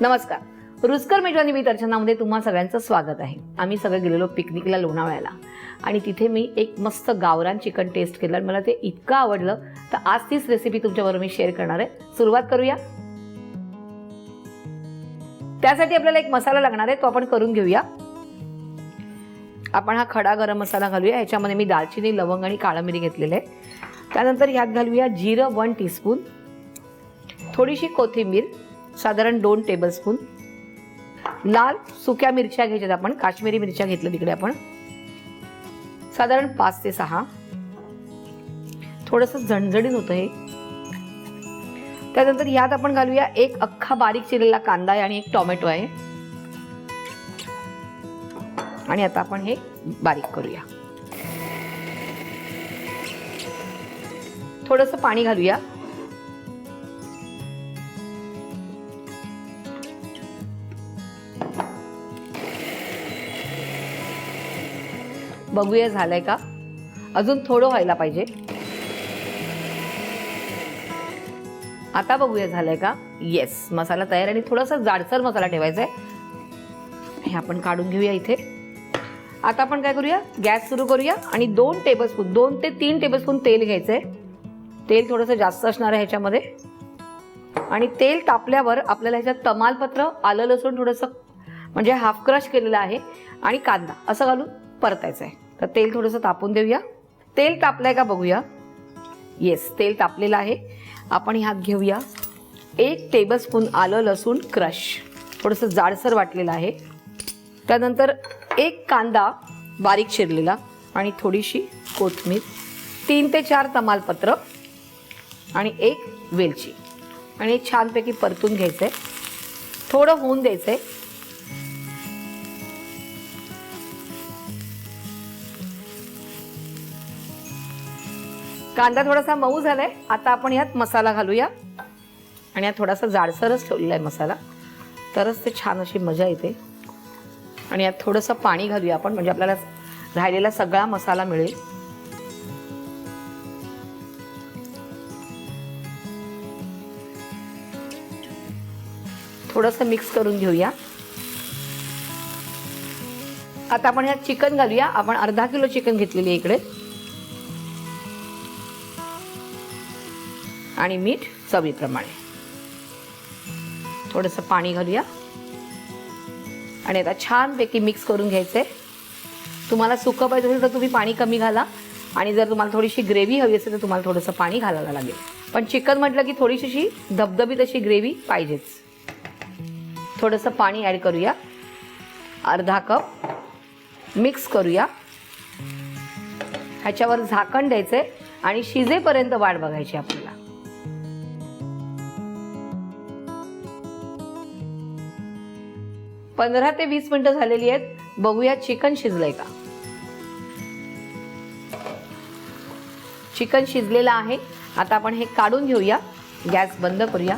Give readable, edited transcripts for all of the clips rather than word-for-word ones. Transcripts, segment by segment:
नमस्कार, रुचकर मेजवानी मी अर्चनामध्ये तुम्हा सगळ्यांचं स्वागत आहे. आम्ही सगळे गेलेलो पिकनिकला लोणावळ्याला आणि तिथे मी एक मस्त गावरान चिकन टेस्ट केलं आणि मला ते इतकं आवडलं, तर आज तीच रेसिपी तुमच्याबरोबर मी शेअर करणार आहे. सुरुवात करूया. त्यासाठी आपल्याला एक मसाला लागणार आहे, तो आपण करून घेऊया. आपण हा खडा गरम मसाला घालूया. ह्याच्यामध्ये मी दालचिनी, लवंग आणि काळा मिरी घेतलेले आहे. त्यानंतर ह्यात घालूया जिरं 1 टीस्पून, थोडीशी कोथिंबीर साधारण 2 टेबलस्पून, लाल सुक्या मिरच्या घ्यायच्यात. आपण काश्मीरी मिरच्या घेतल्या तिकडे आपण साधारण 5 ते 6. थोडंसं झणझणीत होतं हे. त्यानंतर यात आपण घालूया एक अख्खा बारीक चिरलेला कांदा आहे आणि एक टोमॅटो आहे. आणि आता आपण हे बारीक करूया. थोडंसं पाणी घालूया. बघूया झालंय का. अजून थोडं व्हायला पाहिजे. आता बघूया झालंय का. येस, मसाला तयार आणि थोडासा जाडसर मसाला ठेवायचा आहे. हे आपण काढून घेऊया इथे. आता आपण काय करूया, गॅस सुरू करूया आणि 2 टेबलस्पून 2 ते 3 टेबलस्पून तेल घ्यायचंय. तेल थोडंसं जास्त असणार आहे ह्याच्यामध्ये. आणि तेल तापल्यावर आपल्याला ह्याच्यात तमालपत्र, आलं लसूण थोडंसं म्हणजे हाफ क्रश केलेलं आहे आणि कांदा असं घालून परतायचं आहे. तर तेल थोडंसं तापून देऊया. तेल तापलंय का बघूया. येस, तेल तापलेलं आहे. आपण ह्यात घेऊया 1 टेबलस्पून आलं लसूण क्रश, थोडंसं जाडसर वाटलेलं आहे. त्यानंतर 1 कांदा बारीक चिरलेला आणि थोडीशी कोथिंबीर, 3 ते 4 तमालपत्र आणि 1 वेलची. आणि छानपैकी परतून घ्यायचं आहे. थोडं होऊन द्यायचं आहे. कांदा थोडासा मऊ झालाय. आता आपण यात मसाला घालूया आणि यात थोडासा जाडसरच ठेवलेला आहे मसाला, तरच ते छान अशी मजा येते. आणि यात थोडंसं पाणी घालूया आपण, म्हणजे आपल्याला राहिलेला सगळा मसाला मिळेल. थोडंसं मिक्स करून घेऊया. आता आपण यात चिकन घालूया. आपण अर्धा किलो चिकन घेतलेली आहे इकडे. आणि मीठ चवीप्रमाणे. थोडंसं पाणी घालूया आणि आता छानपैकी मिक्स करून घ्यायचंय. तुम्हाला सुकं पाहिजे असेल तर तुम्ही पाणी कमी घाला आणि जर तुम्हाला थोडीशी ग्रेव्ही हवी असेल तर तुम्हाला थोडंसं पाणी घालायला लागेल. पण चिकन म्हटलं की थोडीशी धबधबीत अशी ग्रेव्ही पाहिजेच. थोडंसं पाणी ॲड करूया, अर्धा कप. मिक्स करूया. ह्याच्यावर झाकण द्यायचंय आणि शिजेपर्यंत वाट बघायची आपल्याला. पंधरा ते 20 मिनिटं झालेली आहेत. बघूया चिकन शिजलंय का. चिकन शिजलेलं आहे. आता आपण हे काढून घेऊया. गॅस बंद करूया.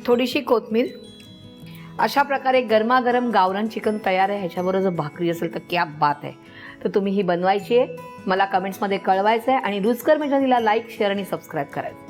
थोडीशी कोथिंबीर. अशा प्रकारे गरमागरम गावरान चिकन तयार आहे. ह्याच्याबरोबर जर भाकरी असेल तर क्या बात आहे. तर तुम्ही ही बनवायची आहे, मला कमेंट्समध्ये कळवायचं आहे आणि रुचकर मेजवानीला लाईक, शेअर आणि सबस्क्राईब करायचं.